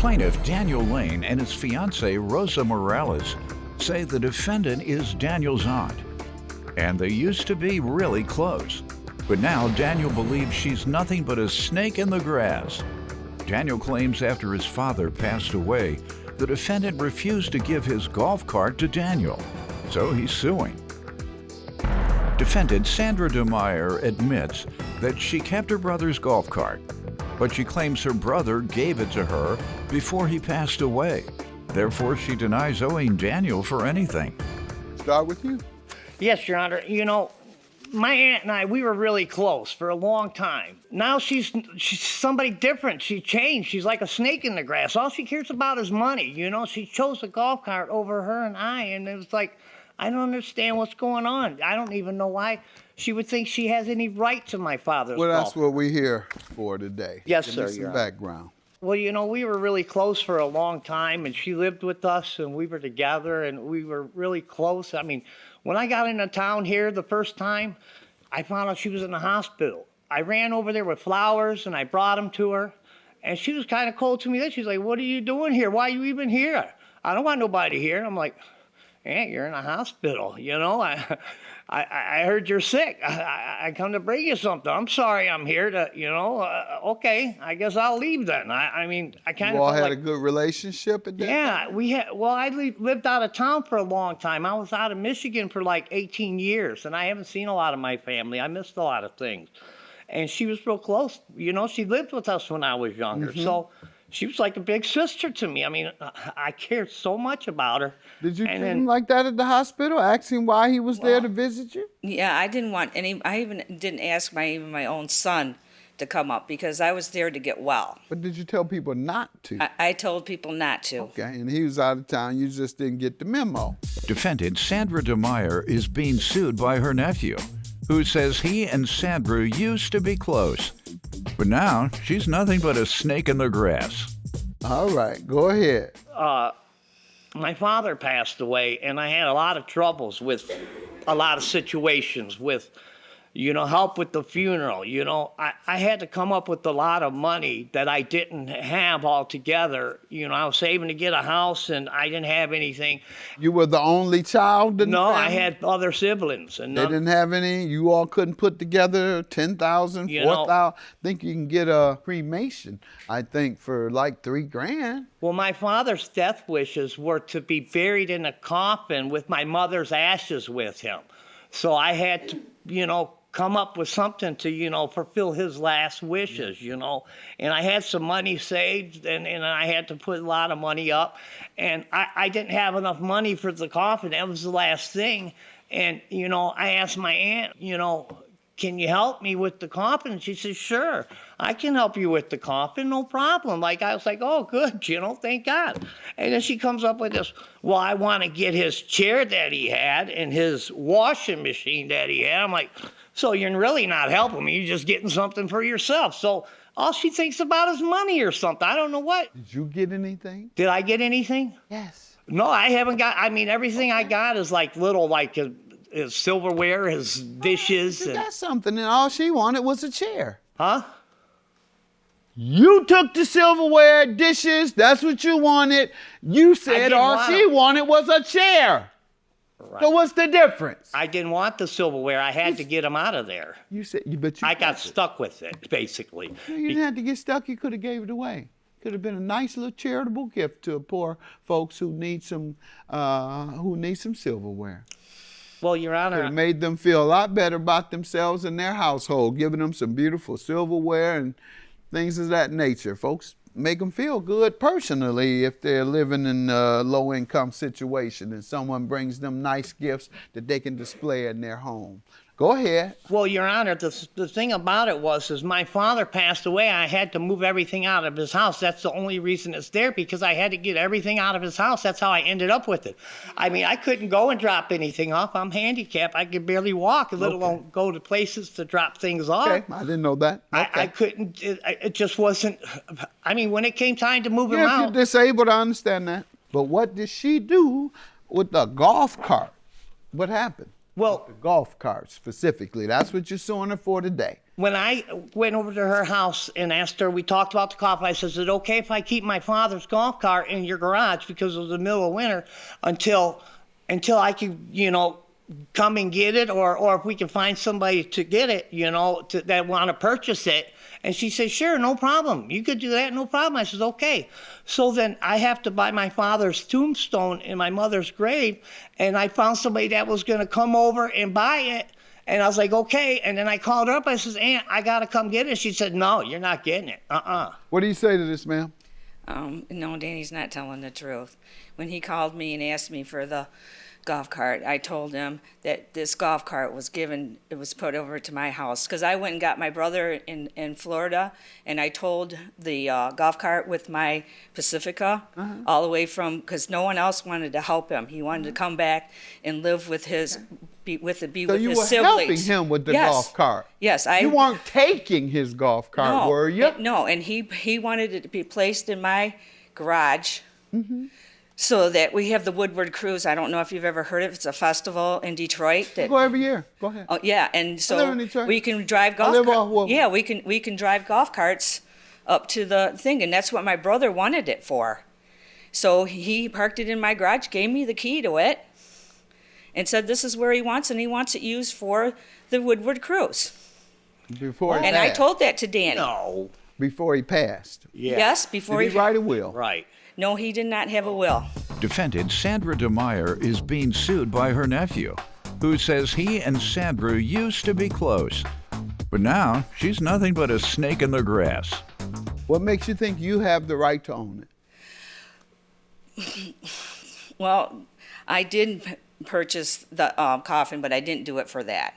Plaintiff Daniel Lane and his fiancée Rosa Morales say the defendant is Daniel's aunt, and they used to be really close. But now Daniel believes she's nothing but a snake in the grass. Daniel claims after his father passed away, the defendant refused to give his golf cart to Daniel, so he's suing. Defendant Sandra DeMeyer admits that she kept her brother's golf cart, but she claims her brother gave it to her before he passed away. Therefore, she denies owing Daniel for anything. Start with you. Yes, Your Honor. You know, my aunt and I, we were really close for a long time. Now she's somebody different. She changed. She's like a snake in the grass. All she cares about is money. You know, she chose the golf cart over her and I, and it was like, I don't understand what's going on. I don't even know why she would think she has any right to my father's golf. Well, that's what we're here for today. Yes, Give sir. me some background. Well, you know, we were really close for a long time, and she lived with us, and we were together, and we were really close. I mean, when I got into town here the first time, I found out she was in the hospital. I ran over there with flowers, and I brought them to her, and she was kind of cold to me then. She's like, "What are you doing here? Why are you even here? I don't want nobody here." And I'm like, "Aunt, you're in a hospital, you know? I heard you're sick. I come to bring you something. I'm sorry I'm here to, you know, okay, I guess I'll leave then." I mean, I kind of You all felt had like, a good relationship at that yeah, time? we had, well, I lived out of town for a long time. I was out of Michigan for like 18 years, and I haven't seen a lot of my family. I missed a lot of things. And she was real close. You know, she lived with us when I was younger. So she was like a big sister to me. I mean, I cared so much about her. Did you And treat then- him like that at the hospital, asking why he was there to visit you? Yeah, I didn't want any, I even didn't ask even my own son to come up because I was there to get well. But did you tell people not to? I told people not to. Okay, and he was out of town. You just didn't get the memo. Defendant Sandra DeMeyer is being sued by her nephew, who says he and Sandra used to be close. But now she's nothing but a snake in the grass. All right, go ahead. My father passed away, and I had a lot of troubles with a lot of situations with, you know, help with the funeral. You know, I had to come up with a lot of money that I didn't have altogether. You know, I was saving to get a house, and I didn't have anything. You were the only child in the No, I family? had other siblings. And They didn't have any? You all couldn't put together 10,000, You know- 4,000? I think you can get a cremation, I think, for like $3,000. Well, my father's death wishes were to be buried in a coffin with my mother's ashes with him. So I had to, you know, come up with something to, you know, fulfill his last wishes, you know. And I had some money saved, and I had to put a lot of money up. And I didn't have enough money for the coffin. That was the last thing. And, you know, I asked my aunt, you know, "Can you help me with the coffin?" And she said, "Sure, I can help you with the coffin, no problem." Like, I was like, "Oh, good, you know, thank God." And then she comes up with this, "Well, I want to get his chair that he had and his washing machine that he had." I'm like, "So you're really not helping me, you're just getting something for yourself." So all she thinks about is money or something. I don't know what. Did you get anything? Did I get anything? Yes. No, I haven't got, I mean, everything I got is like little, like his silverware, his dishes. And, That's something, and all she wanted was a chair. huh? You took the silverware, dishes, that's what you wanted. You said didn't all want she wanted was a chair. So what's the difference? I didn't want the silverware. I had to get him out of there. You said, but you I got kept it. stuck with it, basically. No, you didn't have to get stuck. You could have gave it away. Could have been a nice little charitable gift to poor folks who need some silverware. Well, Your Could Honor, have made them feel a lot better about themselves and their household, giving them some beautiful silverware and things of that nature. Folks, make them feel good personally if they're living in a low-income situation and someone brings them nice gifts that they can display in their home. Go ahead. well, Your Honor, the thing about it is my father passed away. I had to move everything out of his house. That's the only reason it's there, because I had to get everything out of his house. That's how I ended up with it. I mean, I couldn't go and drop anything off. I'm handicapped. I could barely walk, let alone go to places to drop things off. Okay, I didn't know that. I Okay. couldn't, it just wasn't, I mean, when it came time to move him Yeah, if out. you're disabled, I understand that. But what did she do with the golf cart? What happened? Well, The golf cart specifically. That's what you're suing her for today. when I went over to her house and asked her, we talked about the golf. I said, is it okay if I keep my father's golf cart in your garage because it was the middle of winter until I can, come and get it, or if we can find somebody to get it, that want to purchase it. And she said, sure, no problem. You could do that, no problem. I said, okay. So then I have to buy my father's tombstone in my mother's grave, and I found somebody that was going to come over and buy it. And I was like, okay. And then I called her up. I said, Aunt, I got to come get it. She said, no, you're not getting it. What do you say to this, ma'am? No, Danny's not telling the truth. When he called me and asked me for the golf cart, I told him that this golf cart was put over to my house, because I went and got my brother in Florida, and I told the golf cart with my Pacifica all the way from, because no one else wanted to help him. He wanted to come back and live with his So with you his were siblings. helping him with the Yes. golf cart. Yes, You weren't taking his golf cart, were you? No, and he wanted it to be placed in my garage. So that we have the Woodward Cruise. I don't know if you've ever heard of it. It's a festival in Detroit. I go every year. Go ahead. Oh yeah, and live so in Detroit. we can drive golf. live off Woodward. Yeah, we can drive golf carts up to the thing, and that's what my brother wanted it for. So he parked it in my garage, gave me the key to it, and said this is where he wants, and he wants it used for the Woodward Cruise. Before he And I passed. told that to Danny. No. Before he passed. Yeah. Yes, before Did he write a will? Right. No, he did not have a will. Defendant Sandra DeMeyer is being sued by her nephew, who says he and Sandra used to be close. But now she's nothing but a snake in the grass. What makes you think you have the right to own it? Well, I did purchase the coffin, but I didn't do it for that.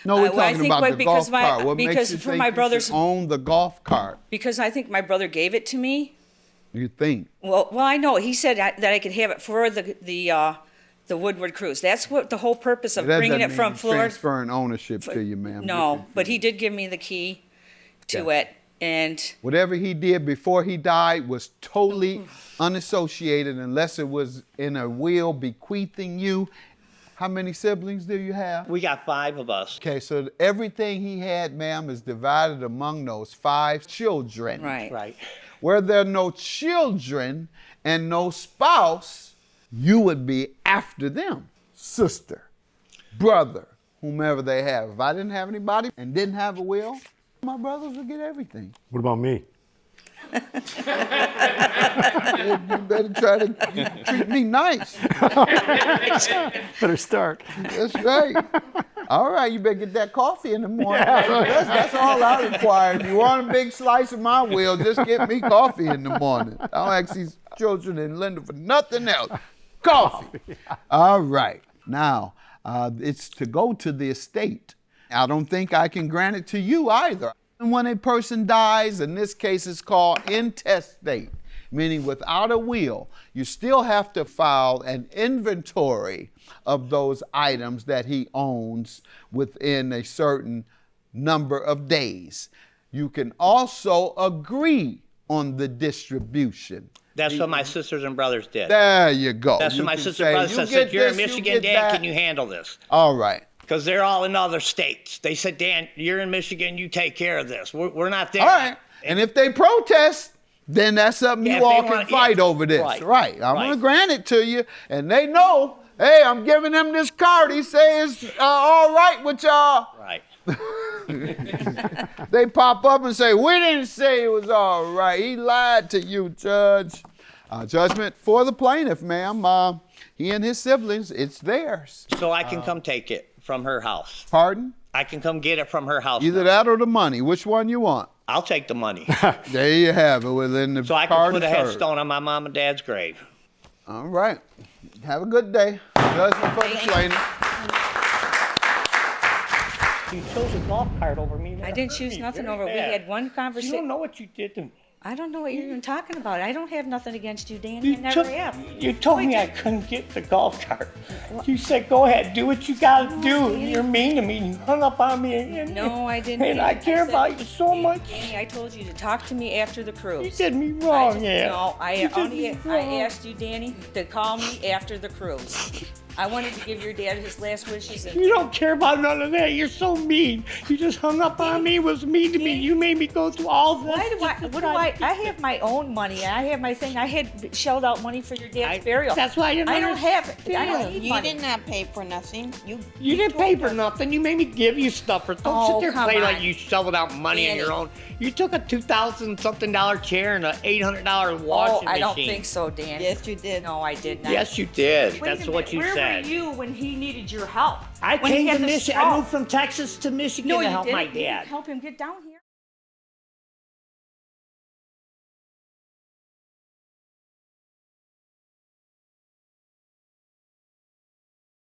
No, we're Well, I talking think about the because golf cart. What makes because you for think my you brother's should own the golf cart? because I think my brother gave it to me. You think? Well, I know he said that I could have it for the Woodward Cruise. That's what the whole purpose of That bringing doesn't it from mean Florida. transferring ownership to you, ma'am. No, but he did give me the key to it, and Whatever he did before he died was totally unassociated unless it was in a will bequeathing you. How many siblings do you have? We got 5 of us. Okay, so everything he had, ma'am, is divided among those 5 children. right. Right. Where there are no children and no spouse, you would be after them. Sister, brother, whomever they have. If I didn't have anybody and didn't have a will, my brothers would get everything. What about me? You better try to treat me nice. Better start. That's right. All right, you better get that coffee in the morning. That's all I require. If you want a big slice of my will, just get me coffee in the morning. I don't ask these children in Linda for nothing else. Coffee. All right. Now, it's to go to the estate. I don't think I can grant it to you either. When a person dies, in this case it's called intestate, meaning without a will, you still have to file an inventory of those items that he owns within a certain number of days. You can also agree on the distribution. That's what my sisters and brothers did. There you go. That's You what my can sister say, and brothers "You said. get You're in this, you Michigan, get Dan, that." can you handle this? All right. Because they're all in other states. They said, Dan, you're in Michigan, you take care of this. We're not there. All right. And if they protest, then that's something Yeah, you if they all can want- fight yeah, over this. right, I'm right. going to grant it to you. And they know, hey, I'm giving them this card. He says it's all right with y'all. Right. They pop up and say, we didn't say it was all right. He lied to you, Judge. Judgment for the plaintiff, ma'am. He and his siblings, it's theirs. So I can come take it from her house. Pardon? I can come get it from her house. Either that or the money. Which one you want? I'll take the money. There you have it within the So I can card put a and serve. headstone on my mom and dad's grave. All right. Have a good day. Judgment for the plaintiff. You chose a golf cart over me. I didn't choose nothing over. We had one You conversation. don't know what you did to me. I don't know what you're even talking about. I don't have nothing against you, Dan. You I never took- have. You told me I couldn't get the golf cart. You said, go ahead, do what you gotta do. Danny. You're mean to me. You hung up on me. And, No, I didn't. And I care said- about you so much. Danny, I told you to talk to me after the You cruise. did me I wrong, just- yeah. No, You did me I wrong. asked you, Danny, to call me after the cruise. I wanted to give your dad his last wishes. And You don't care about none of that. You're so mean. You just hung up on me, was mean to me. You made me go through all this. why do I? just to What do try I? to I have my own money. I have my thing. I had shelled out money for your dad's burial. That's why I didn't I don't have it. I don't understand. need You money. did not pay for nothing. You didn't pay for nothing. You made me give you stuff. Don't Oh, sit there and come play on. like you shoveled out money on Danny. your own. You took a $2,000-something chair and an $800 washing I don't machine. think so, Dan. Yes, you did. No, I did not. Yes, you did. Wait That's a what minute, you where said. were you when he needed your help? I When he came had to the Michigan. I stroke? moved from Texas to Michigan No, to you help didn't. my You didn't dad. help him get down here.